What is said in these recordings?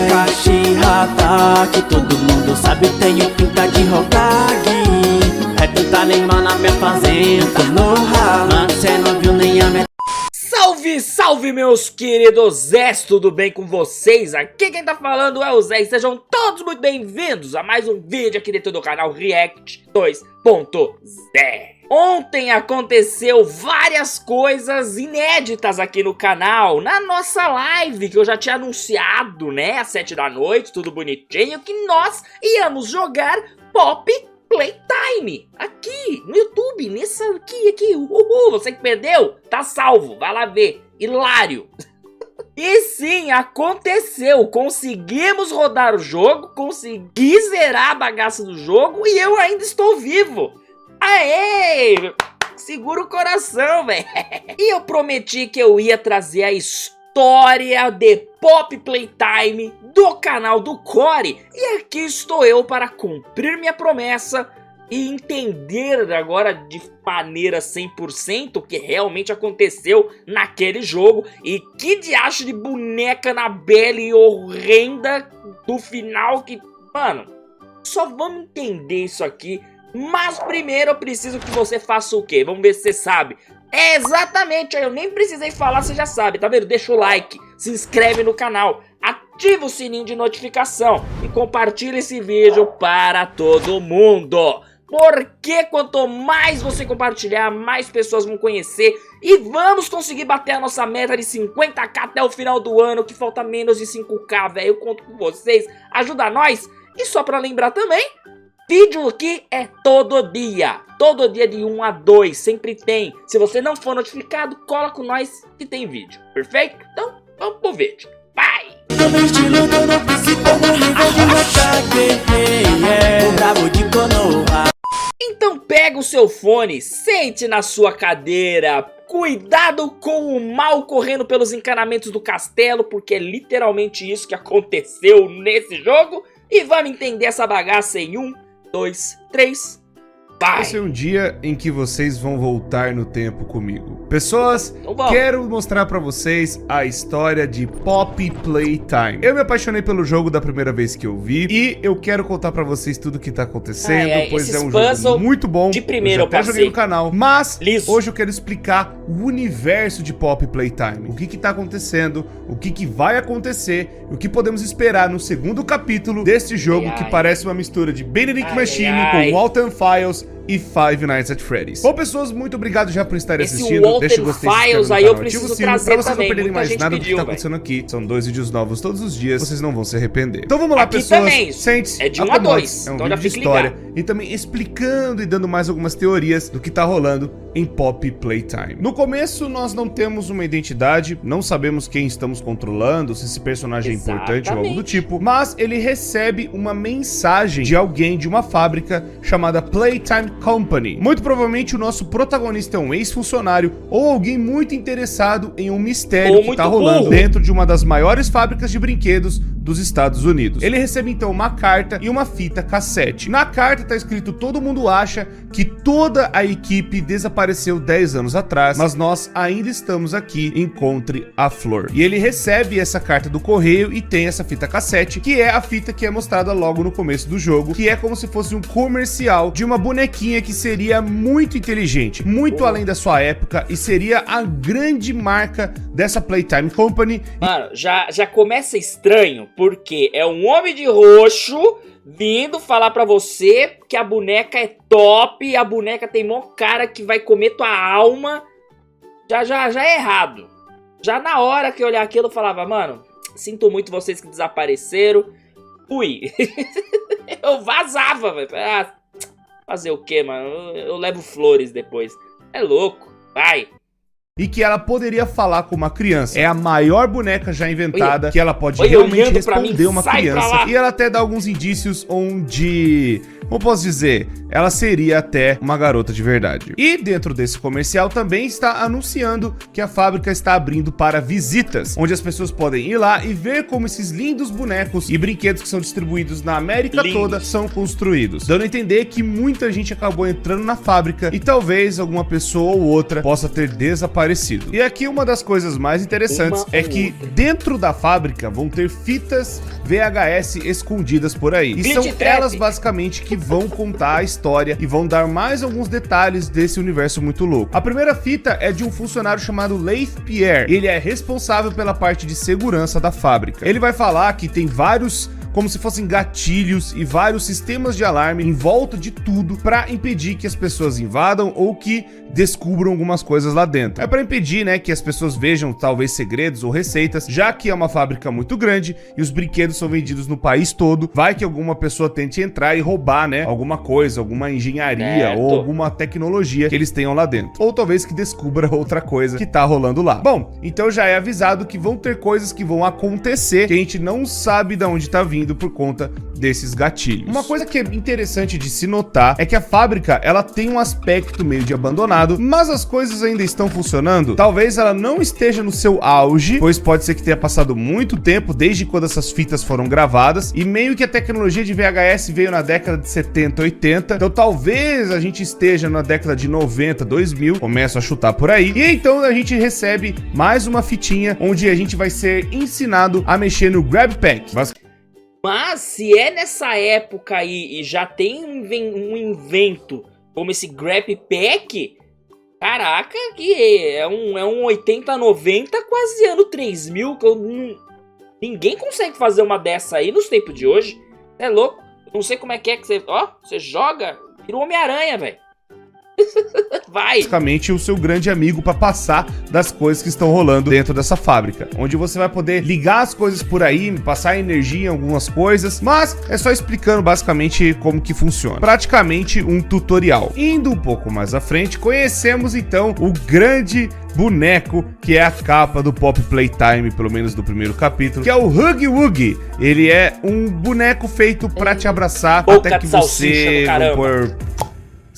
Kashihata, que todo mundo sabe, eu tenho pinta de Hokage. É tentar Neymar na minha fazenda, Konoha, mas cê não viu nem a minha. Salve, salve meus queridos Zés, tudo bem com vocês? Aqui quem tá falando é o Zé e sejam todos muito bem-vindos a mais um vídeo aqui dentro do canal React 2.0. Ontem aconteceu várias coisas inéditas aqui no canal, na nossa live que eu já tinha anunciado, né, às 7 da noite, tudo bonitinho, que nós íamos jogar Pop Playtime, aqui no YouTube, nessa aqui, você que perdeu, tá salvo, vai lá ver, hilário. E sim, aconteceu, conseguimos rodar o jogo, consegui zerar a bagaça do jogo e eu ainda estou vivo. Aê, segura o coração, velho. E eu prometi que eu ia trazer a história de Pop Playtime do canal do Core. E aqui estou eu para cumprir minha promessa e entender agora de maneira 100% o que realmente aconteceu naquele jogo. E que diacho de boneca na bela e horrenda do final que... Mano, só vamos entender isso aqui. Mas primeiro eu preciso que você faça o quê? Vamos ver se você sabe. É exatamente, eu nem precisei falar, você já sabe, tá vendo? Deixa o like, se inscreve no canal, ativa o sininho de notificação e compartilha esse vídeo para todo mundo. Porque quanto mais você compartilhar, mais pessoas vão conhecer e vamos conseguir bater a nossa meta de 50k até o final do ano, que falta menos de 5k, velho. Eu conto com vocês, ajuda nós. E só pra lembrar também, vídeo aqui é todo dia de 1 a 2, sempre tem. Se você não for notificado, cola com nós que tem vídeo, perfeito? Então, vamos pro vídeo, vai! Então pega o seu fone, sente na sua cadeira, cuidado com o mal correndo pelos encanamentos do castelo, porque é literalmente isso que aconteceu nesse jogo, e vamos entender essa bagaça em 1, 2, 3, vai! Esse é um dia em que vocês vão voltar no tempo comigo. Pessoas, quero mostrar pra vocês a história de Pop Playtime. Eu me apaixonei pelo jogo da primeira vez que eu vi e eu quero contar pra vocês tudo o que tá acontecendo, pois é um jogo muito bom. De primeiro eu já até joguei no canal, mas liso. Hoje eu quero explicar o universo de Pop Playtime. O que tá acontecendo, o que vai acontecer, o que podemos esperar no segundo capítulo desse jogo que parece uma mistura de Benedict Machine com Walton Files e Five Nights at Freddy's. Bom, pessoas, muito obrigado já por estarem assistindo. Deixa o gostei, Files aí eu preciso trazer pra vocês também. não perderem mais nada do que tá acontecendo aqui. São 2 vídeos novos todos os dias, vocês não vão se arrepender. Então vamos lá, aqui pessoas. Também, sente-se. É de 1 a 2. É um então vídeo de história e também explicando e dando mais algumas teorias do que tá rolando em Pop Playtime. No começo nós não temos uma identidade, não sabemos quem estamos controlando, se esse personagem é importante ou algo do tipo, mas ele recebe uma mensagem de alguém de uma fábrica chamada Playtime Company. Muito provavelmente o nosso protagonista é um ex-funcionário ou alguém muito interessado em um mistério que tá rolando dentro de uma das maiores fábricas de brinquedos dos Estados Unidos. Ele recebe então uma carta e uma fita cassete. Na carta tá escrito: todo mundo acha que toda a equipe desapareceu 10 anos atrás, mas nós ainda estamos aqui, encontre a Flor. E ele recebe essa carta do correio e tem essa fita cassete, que é a fita que é mostrada logo no começo do jogo, que é como se fosse um comercial de uma bonequinha que seria muito inteligente, muito além da sua época e seria a grande marca dessa Playtime Company. Mano, já começa estranho, porque é um homem de roxo vindo falar pra você que a boneca é top, a boneca tem mó cara que vai comer tua alma. Já é errado. Já na hora que eu olhar aquilo eu falava: mano, sinto muito vocês que desapareceram. Fui. Eu vazava, velho. Ah, fazer o que, mano? Eu levo flores depois. É louco. Vai. E que ela poderia falar com uma criança. É a maior boneca já inventada, que ela pode realmente responder uma criança. E ela até dá alguns indícios onde como posso dizer, ela seria até uma garota de verdade. E dentro desse comercial também está anunciando que a fábrica está abrindo para visitas, onde as pessoas podem ir lá e ver como esses lindos bonecos e brinquedos que são distribuídos na América toda são construídos, dando a entender que muita gente acabou entrando na fábrica e talvez alguma pessoa ou outra possa ter desaparecido. E aqui uma das coisas mais interessantes é que dentro da fábrica vão ter fitas VHS escondidas por aí. E são elas basicamente que vão contar a história e vão dar mais alguns detalhes desse universo muito louco. A primeira fita é de um funcionário chamado Leif Pierre. Ele é responsável pela parte de segurança da fábrica. Ele vai falar que tem vários, como se fossem gatilhos e vários sistemas de alarme em volta de tudo para impedir que as pessoas invadam ou que descubram algumas coisas lá dentro. É para impedir, né, que as pessoas vejam talvez segredos ou receitas, já que é uma fábrica muito grande e os brinquedos são vendidos no país todo. Vai que alguma pessoa tente entrar e roubar, né, alguma coisa, alguma engenharia ou alguma tecnologia que eles tenham lá dentro. Ou talvez que descubra outra coisa que tá rolando lá. Bom, então já é avisado que vão ter coisas que vão acontecer que a gente não sabe de onde tá vindo por conta desses gatilhos. Uma coisa que é interessante de se notar é que a fábrica, ela tem um aspecto meio de abandonado, mas as coisas ainda estão funcionando. Talvez ela não esteja no seu auge, pois pode ser que tenha passado muito tempo desde quando essas fitas foram gravadas, e meio que a tecnologia de VHS veio na década de 70, 80, então talvez a gente esteja na década de 90, 2000, começo a chutar por aí, e então a gente recebe mais uma fitinha onde a gente vai ser ensinado a mexer no Grab Pack. Mas se é nessa época aí e já tem um invento como esse Grab Pack, caraca, que é um 80, 90, quase ano 3000, que ninguém consegue fazer uma dessa aí nos tempos de hoje. É louco, eu não sei como é que você, você joga, vira o Homem-Aranha, velho. Vai. Basicamente o seu grande amigo para passar das coisas que estão rolando dentro dessa fábrica, onde você vai poder ligar as coisas por aí, passar energia em algumas coisas, mas é só explicando basicamente como que funciona. Praticamente um tutorial. Indo um pouco mais à frente, conhecemos então o grande boneco que é a capa do Pop Playtime, pelo menos do primeiro capítulo, que é o Huggy Wuggy. Ele é um boneco feito para te abraçar até que você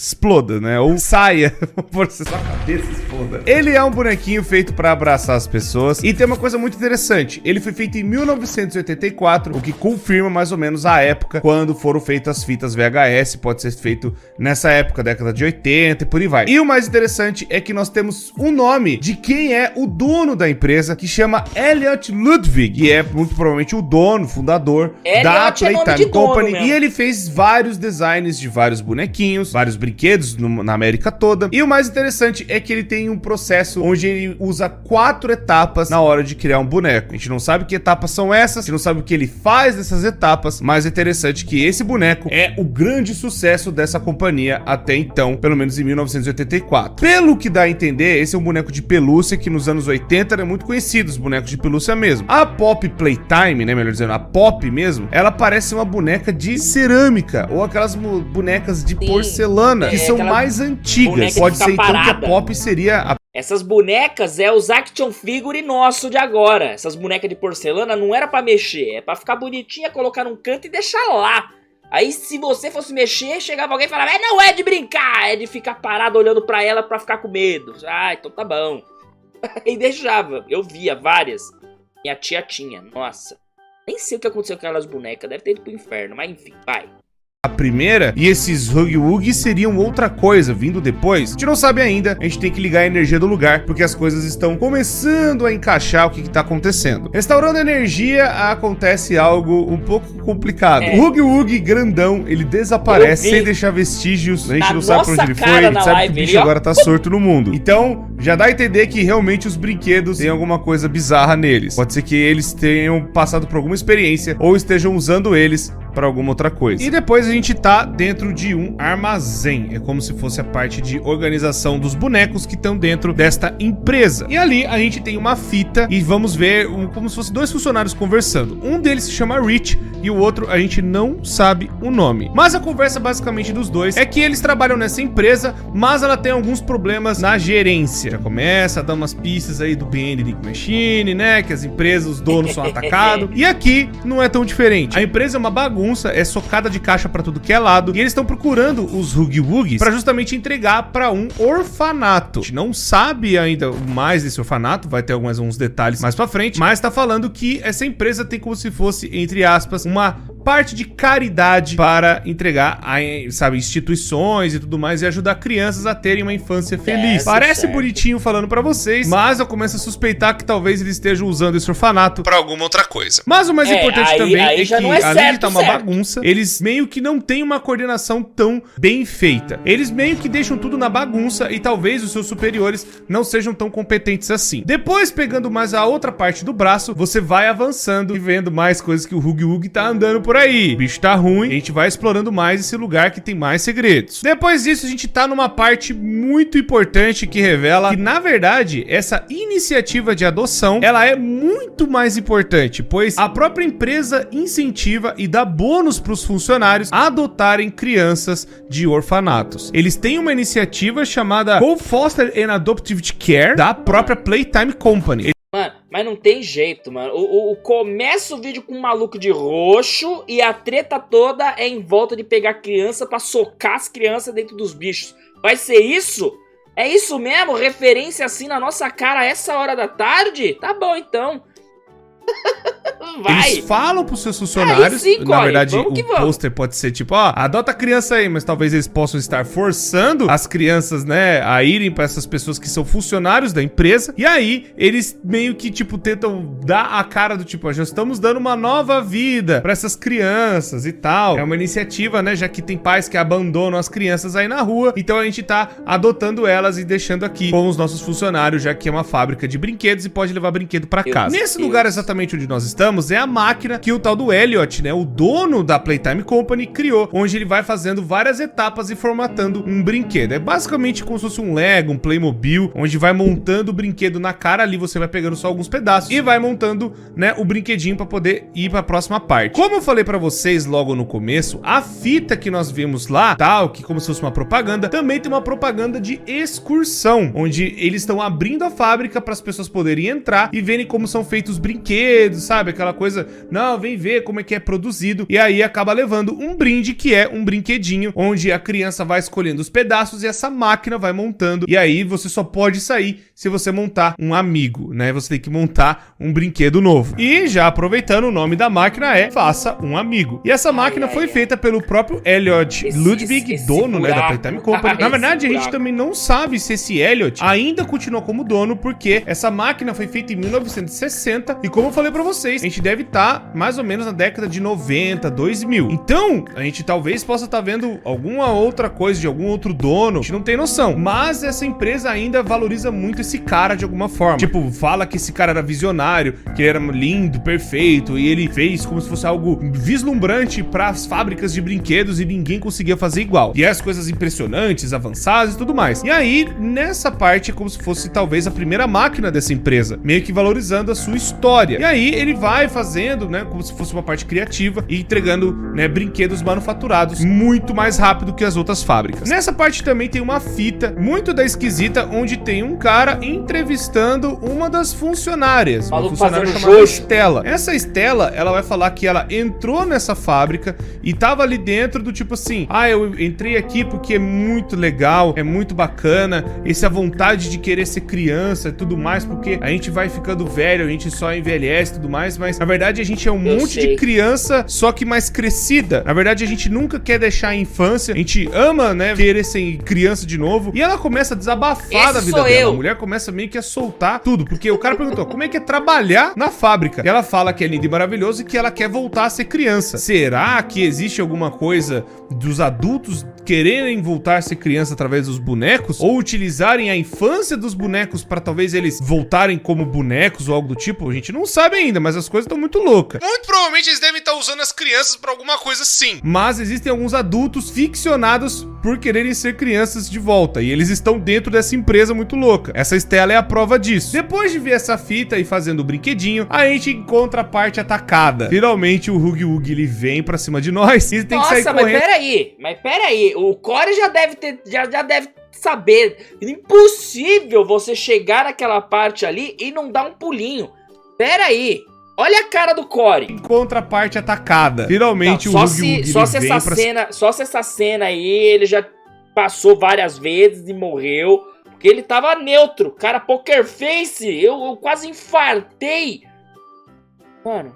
exploda, né? Ou saia, por ser sua cabeça exploda. Ele é um bonequinho feito pra abraçar as pessoas. E tem uma coisa muito interessante. Ele foi feito em 1984, o que confirma mais ou menos a época quando foram feitas as fitas VHS. Pode ser feito nessa época, década de 80 e por aí vai. E o mais interessante é que nós temos um nome de quem é o dono da empresa, que chama Elliot Ludwig, que é muito provavelmente o dono, fundador da Playtime Company. E ele fez vários designs de vários bonequinhos, vários brinquedos na América toda. E o mais interessante é que ele tem um processo onde ele usa 4 etapas na hora de criar um boneco. A gente não sabe que etapas são essas, a gente não sabe o que ele faz nessas etapas, mas é interessante que esse boneco é o grande sucesso dessa companhia até então, pelo menos em 1984. Pelo que dá a entender, esse é um boneco de pelúcia que nos anos 80 era muito conhecido, os bonecos de pelúcia mesmo. A Pop Playtime, né, melhor dizendo, a Pop mesmo, ela parece uma boneca de cerâmica, ou aquelas bonecas de porcelana, que são mais antigas. Pode ser então que a Pop seria a... Essas bonecas é os action figure nosso de agora. Essas bonecas de porcelana não era pra mexer, é pra ficar bonitinha, colocar num canto e deixar lá. Aí se você fosse mexer, chegava alguém e falava, não é de brincar, é de ficar parado olhando pra ela pra ficar com medo. Ah, então tá bom. E deixava, eu via várias. Minha tia tinha, nossa. Nem sei o que aconteceu com aquelas bonecas, deve ter ido pro inferno, mas enfim, vai. A primeira, e esses Huggy Wuggy seriam outra coisa, vindo depois. A gente não sabe ainda, a gente tem que ligar a energia do lugar, porque as coisas estão começando a encaixar o que tá acontecendo. Restaurando a energia, acontece algo um pouco complicado. O Huggy Wuggy grandão, ele desaparece sem deixar vestígios, a gente não sabe pra onde ele foi, a gente sabe que o bicho agora tá sorto no mundo. Então, já dá a entender que realmente os brinquedos têm alguma coisa bizarra neles. Pode ser que eles tenham passado por alguma experiência, ou estejam usando eles para alguma outra coisa. E depois a gente tá dentro de um armazém. É como se fosse a parte de organização dos bonecos que estão dentro desta empresa. E ali a gente tem uma fita e vamos ver como se fossem 2 funcionários conversando. Um deles se chama Rich e o outro a gente não sabe o nome. Mas a conversa basicamente dos dois é que eles trabalham nessa empresa, mas ela tem alguns problemas na gerência. Já começa a dar umas pistas aí do Vending Machine, né? Que as empresas, os donos são atacados. E aqui não é tão diferente. A empresa é uma bagunça, bagunça, é socada de caixa pra tudo que é lado, e eles estão procurando os Huggy Wuggies pra justamente entregar pra um orfanato. A gente não sabe ainda mais desse orfanato, vai ter alguns detalhes mais pra frente, mas tá falando que essa empresa tem como se fosse, entre aspas, uma parte de caridade para entregar a, sabe, instituições e tudo mais e ajudar crianças a terem uma infância feliz. Parece bonitinho falando pra vocês, mas eu começo a suspeitar que talvez eles estejam usando esse orfanato pra alguma outra coisa. Mas o mais importante também é que, além de estar uma bagunça, eles meio que não têm uma coordenação tão bem feita. Eles meio que deixam tudo na bagunça e talvez os seus superiores não sejam tão competentes assim. Depois, pegando mais a outra parte do braço, você vai avançando e vendo mais coisas que o Huggy Wuggy tá andando por aí. O bicho tá ruim, a gente vai explorando mais esse lugar que tem mais segredos. Depois disso, a gente tá numa parte muito importante que revela que, na verdade, essa iniciativa de adoção, ela é muito mais importante, pois a própria empresa incentiva e dá bônus para os funcionários a adotarem crianças de orfanatos. Eles têm uma iniciativa chamada Co-Foster and Adoptive Care da própria Playtime Company. Mano, mas não tem jeito, mano. Começa o vídeo com um maluco de roxo e a treta toda é em volta de pegar criança pra socar as crianças dentro dos bichos. Vai ser isso? É isso mesmo? Referência assim na nossa cara a essa hora da tarde? Tá bom, então. Vai. Eles falam pros seus funcionários, sim, na verdade o pôster pode ser tipo, ó, adota a criança aí, mas talvez eles possam estar forçando as crianças, né, a irem pra essas pessoas que são funcionários da empresa, e aí eles meio que, tipo, tentam dar a cara do tipo, ó, já estamos dando uma nova vida pra essas crianças e tal. É uma iniciativa, né, já que tem pais que abandonam as crianças aí na rua, então a gente tá adotando elas e deixando aqui com os nossos funcionários, já que é uma fábrica de brinquedos e pode levar brinquedo pra casa. Nesse lugar exatamente onde nós estamos é a máquina que o tal do Elliot, né, o dono da Playtime Company, criou, onde ele vai fazendo várias etapas e formatando um brinquedo. É basicamente como se fosse um Lego, um Playmobil, onde vai montando o brinquedo na cara, ali você vai pegando só alguns pedaços e vai montando, né, o brinquedinho para poder ir para a próxima parte. Como eu falei para vocês logo no começo, a fita que nós vimos lá, tal, que como se fosse uma propaganda, também tem uma propaganda de excursão, onde eles estão abrindo a fábrica para as pessoas poderem entrar e verem como são feitos os brinquedos, sabe? Aquela coisa, não, vem ver como é que é produzido, e aí acaba levando um brinde que é um brinquedinho, onde a criança vai escolhendo os pedaços e essa máquina vai montando, e aí você só pode sair se você montar um amigo, né? Você tem que montar um brinquedo novo. E já aproveitando, o nome da máquina é Faça um Amigo. E essa máquina foi feita pelo próprio Elliot Ludwig, dono, né, da Playtime Company. Na verdade, a gente também não sabe se esse Elliot ainda continua como dono, porque essa máquina foi feita em 1960, e como eu falei pra vocês, a gente deve estar mais ou menos na década de 90, 2000. Então, a gente talvez possa estar vendo alguma outra coisa de algum outro dono, a gente não tem noção. Mas essa empresa ainda valoriza muito esse cara de alguma forma. Tipo, fala que esse cara era visionário, que ele era lindo, perfeito, e ele fez como se fosse algo vislumbrante para as fábricas de brinquedos e ninguém conseguia fazer igual. E as coisas impressionantes, avançadas e tudo mais. E aí, nessa parte, é como se fosse talvez a primeira máquina dessa empresa, meio que valorizando a sua história. E aí, ele vai fazendo, né, como se fosse uma parte criativa e entregando, né, brinquedos manufaturados muito mais rápido que as outras fábricas. Nessa parte também tem uma fita muito da esquisita, onde tem um cara entrevistando uma das funcionárias, uma funcionária chamada Stella. Essa Stella, ela vai falar que ela entrou nessa fábrica e tava ali dentro do tipo assim, eu entrei aqui porque é muito legal, é muito bacana, essa vontade de querer ser criança e tudo mais, porque a gente vai ficando velho, a gente só envelhece e tudo mais, mas na verdade a gente é um monte de criança, só que mais crescida. Na verdade a gente nunca quer deixar a infância, a gente ama, né, querer ser criança de novo. E ela começa a desabafar da vida dela. A mulher começa meio que a soltar tudo, porque o cara perguntou como é que é trabalhar na fábrica. E ela fala que é lindo e maravilhoso e que ela quer voltar a ser criança. Será que existe alguma coisa dos adultos quererem voltar a ser criança através dos bonecos? Ou utilizarem a infância dos bonecos para talvez eles voltarem como bonecos ou algo do tipo? A gente não sabe ainda, mas as coisas estão muito loucas. Muito provavelmente eles devem estar usando as crianças para alguma coisa sim. Mas existem alguns adultos ficcionados por quererem ser crianças de volta. E eles estão dentro dessa empresa muito louca. Essa Stella é a prova disso. Depois de ver essa fita e fazendo o brinquedinho, a gente encontra a parte atacada. Finalmente o Huggy Wuggy, ele vem pra cima de nós e tem que sair correndo. Mas peraí. O Corey já deve ter, já deve saber. Impossível você chegar naquela parte ali e não dar um pulinho. Peraí. Olha a cara do Corey. Contraparte atacada. Finalmente Não, o Huggy Wuggy só se vem essa pra... cena, só se essa cena aí ele já passou várias vezes e morreu, porque ele tava neutro, cara, poker face, eu quase infartei. Mano,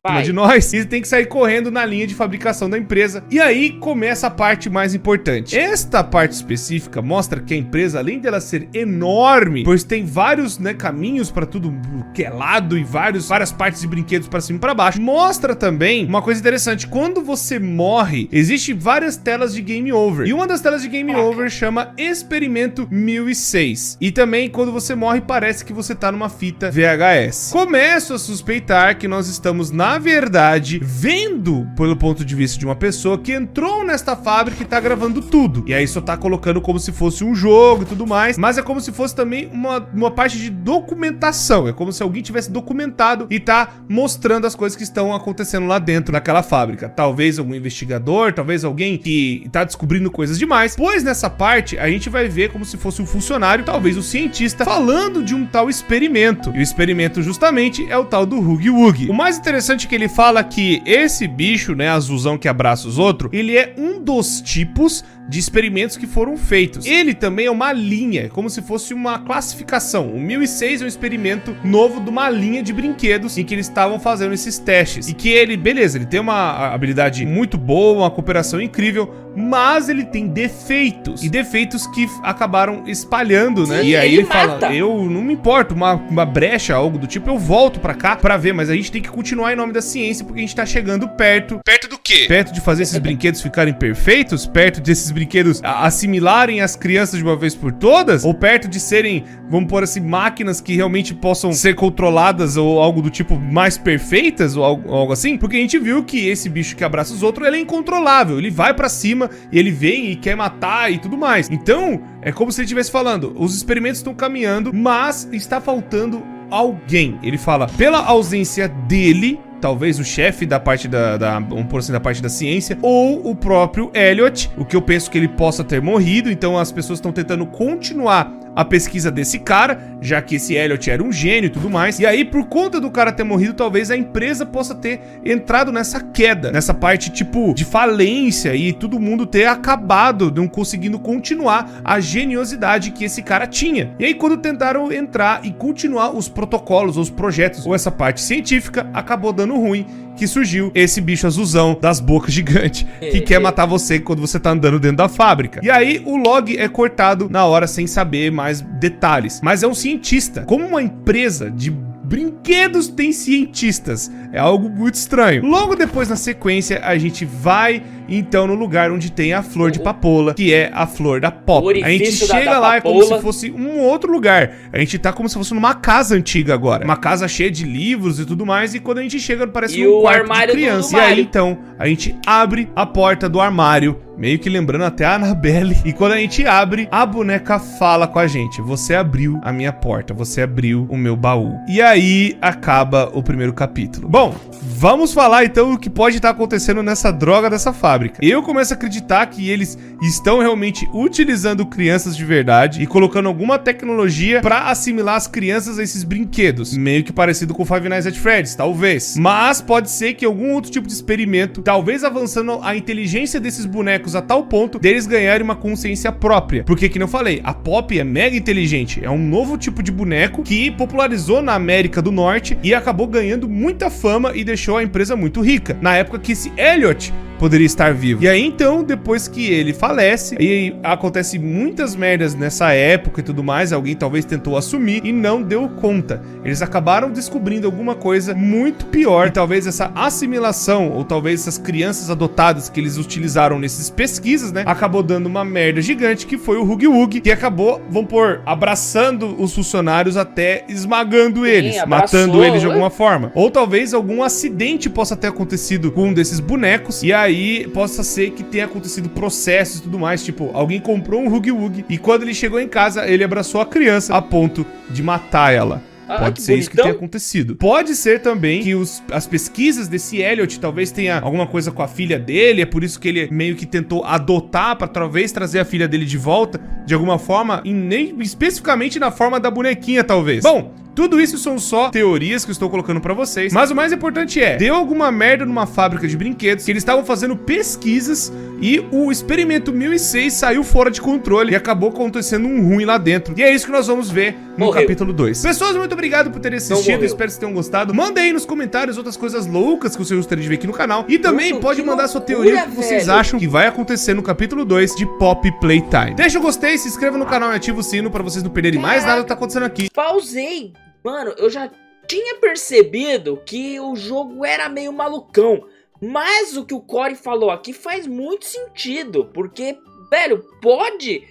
vai. de nós, e tem que sair correndo na linha de fabricação da empresa. E aí começa a parte mais importante. Esta parte específica mostra que a empresa, além dela ser enorme, pois tem vários, né, caminhos para tudo que é lado e várias partes de brinquedos para cima e para baixo, mostra também uma coisa interessante. Quando você morre, existem várias telas de game over. E uma das telas de game over chama Experimento 1006. E também quando você morre, parece que você tá numa fita VHS. Começo a suspeitar que nós estamos, na verdade, vendo pelo ponto de vista de uma pessoa que entrou nesta fábrica e tá gravando tudo. E aí só tá colocando como se fosse um jogo e tudo mais, mas é como se fosse também uma parte de documentação. É como se alguém tivesse documentado e tá mostrando as coisas que estão acontecendo lá dentro naquela fábrica. Talvez algum investigador, talvez alguém que tá descobrindo coisas demais, pois nessa parte a gente vai ver como se fosse um funcionário, talvez um cientista, falando de um tal experimento. E o experimento justamente é o tal do Huggy Wuggy. O mais interessante é que ele fala que esse bicho, né, azulzão que abraça os outros, ele é um dos tipos de experimentos que foram feitos. Ele também é uma linha, como se fosse uma classificação. O 1006 é um experimento novo de uma linha de brinquedos em que eles estavam fazendo esses testes. E que ele, beleza, ele tem uma habilidade muito boa, uma cooperação incrível, mas ele tem defeitos. E defeitos que acabaram espalhando, né? Sim, e aí ele mata. fala, eu não me importo, uma brecha, algo do tipo, eu volto pra cá pra ver, mas a gente tem que continuar em nome da ciência, porque a gente tá chegando perto. Perto do quê? Perto de fazer esses brinquedos ficarem perfeitos? Perto desses brinquedos assimilarem as crianças de uma vez por todas? Ou perto de serem, vamos pôr assim, máquinas que realmente possam ser controladas ou algo do tipo mais perfeitas ou algo assim? Porque a gente viu que esse bicho que abraça os outros, ele é incontrolável, ele vai pra cima e ele vem e quer matar e tudo mais. Então, é como se ele estivesse falando, os experimentos estão caminhando, mas está faltando alguém. Ele fala, pela ausência dele, talvez o chefe da parte vamos por assim, da parte da ciência, ou o próprio Elliot, o que eu penso que ele possa ter morrido. Então as pessoas estão tentando continuar a pesquisa desse cara, já que esse Elliot era um gênio e tudo mais. E aí, por conta do cara ter morrido, talvez a empresa possa ter entrado nessa queda, nessa parte tipo de falência, e todo mundo ter acabado não conseguindo continuar a geniosidade que esse cara tinha. E aí, quando tentaram entrar e continuar os protocolos, os projetos, ou essa parte científica, acabou dando ruim, que surgiu esse bicho azulzão das bocas gigantes que quer matar você quando você tá andando dentro da fábrica. E aí o log é cortado na hora sem saber mais detalhes. Mas é um cientista. Como uma empresa de brinquedos tem cientistas, é algo muito estranho. Logo depois, na sequência, a gente vai então no lugar onde tem a flor de papoula, que é a flor da Pop. A gente chega lá, é como se fosse um outro lugar. A gente tá como se fosse numa casa antiga agora, uma casa cheia de livros e tudo mais. E quando a gente chega, parece um quarto de criança. E aí então a gente abre a porta do armário, meio que lembrando até a Annabelle. E quando a gente abre, a boneca fala com a gente: você abriu a minha porta, você abriu o meu baú. E aí acaba o primeiro capítulo. Bom, vamos falar então o que pode estar acontecendo nessa droga dessa fábrica. Eu começo a acreditar que eles estão realmente utilizando crianças de verdade e colocando alguma tecnologia pra assimilar as crianças a esses brinquedos. Meio que parecido com Five Nights at Freddy's, talvez. Mas pode ser que algum outro tipo de experimento, talvez avançando a inteligência desses bonecos a tal ponto deles ganharem uma consciência própria. Porque, que eu falei, a Pop é mega inteligente. É um novo tipo de boneco que popularizou na América do Norte e acabou ganhando muita fama e deixou a empresa muito rica. Na época que esse Elliot poderia estar vivo. E aí então, depois que ele falece, e acontece muitas merdas nessa época e tudo mais, alguém talvez tentou assumir e não deu conta. Eles acabaram descobrindo alguma coisa muito pior, e talvez essa assimilação, ou talvez essas crianças adotadas que eles utilizaram nessas pesquisas, né, acabou dando uma merda gigante, que foi o Huggy Wuggy, que acabou, vamos pôr, abraçando os funcionários até esmagando eles, matando eles de alguma forma. Ou talvez algum acidente possa ter acontecido com um desses bonecos, e aí possa ser que tenha acontecido processos e tudo mais, tipo, alguém comprou um Huggy Wuggy e quando ele chegou em casa, ele abraçou a criança a ponto de matar ela. Pode ser isso que tenha acontecido. Pode ser também que as pesquisas desse Elliot talvez tenha alguma coisa com a filha dele, é por isso que ele meio que tentou adotar pra talvez trazer a filha dele de volta, de alguma forma, especificamente na forma da bonequinha, talvez. Bom, tudo isso são só teorias que eu estou colocando pra vocês, mas o mais importante é, deu alguma merda numa fábrica de brinquedos, que eles estavam fazendo pesquisas e o experimento 1006 saiu fora de controle e acabou acontecendo um ruim lá dentro. E é isso que nós vamos ver no capítulo 2. Pessoas, muito obrigado por terem assistido, espero que vocês tenham gostado. Manda aí nos comentários outras coisas loucas que você gostaria de ver aqui no canal. E também pode mandar sua teoria, o que vocês acham que vai acontecer no capítulo 2 de Pop Playtime. Deixa o gostei, se inscreva no canal e ativa o sino pra vocês não perderem mais nada que tá acontecendo aqui. Pausei. Mano, eu já tinha percebido que o jogo era meio malucão. Mas o que o Corey falou aqui faz muito sentido. Porque, velho, pode...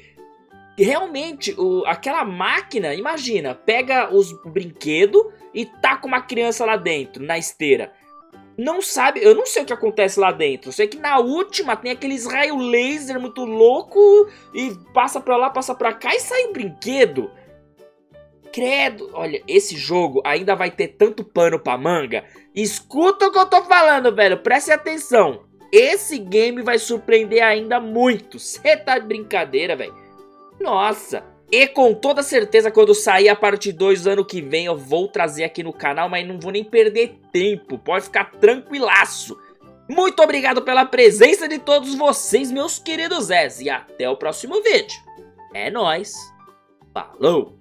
Realmente, aquela máquina, imagina, pega os brinquedos e taca uma criança lá dentro, na esteira. Não sabe, eu não sei o que acontece lá dentro. Eu sei que na última tem aqueles raios laser muito louco e passa pra lá, passa pra cá e sai um brinquedo. Credo, olha, esse jogo ainda vai ter tanto pano pra manga. Escuta o que eu tô falando, velho, preste atenção. Esse game vai surpreender ainda muito. Cê tá de brincadeira, velho. Nossa. E com toda certeza quando sair a parte 2 do ano que vem eu vou trazer aqui no canal, mas não vou nem perder tempo. Pode ficar tranquilaço. Muito obrigado pela presença de todos vocês, meus queridos Zés. E até o próximo vídeo. É nóis. Falou.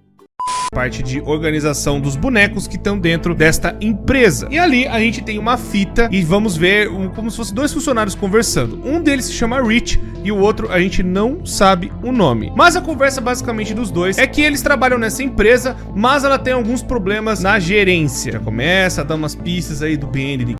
Parte de organização dos bonecos que estão dentro desta empresa. E ali a gente tem uma fita e vamos ver como se fossem dois funcionários conversando. Um deles se chama Rich e o outro a gente não sabe o nome. Mas a conversa basicamente dos dois é que eles trabalham nessa empresa, mas ela tem alguns problemas na gerência. Já começa a dar umas pistas aí do BN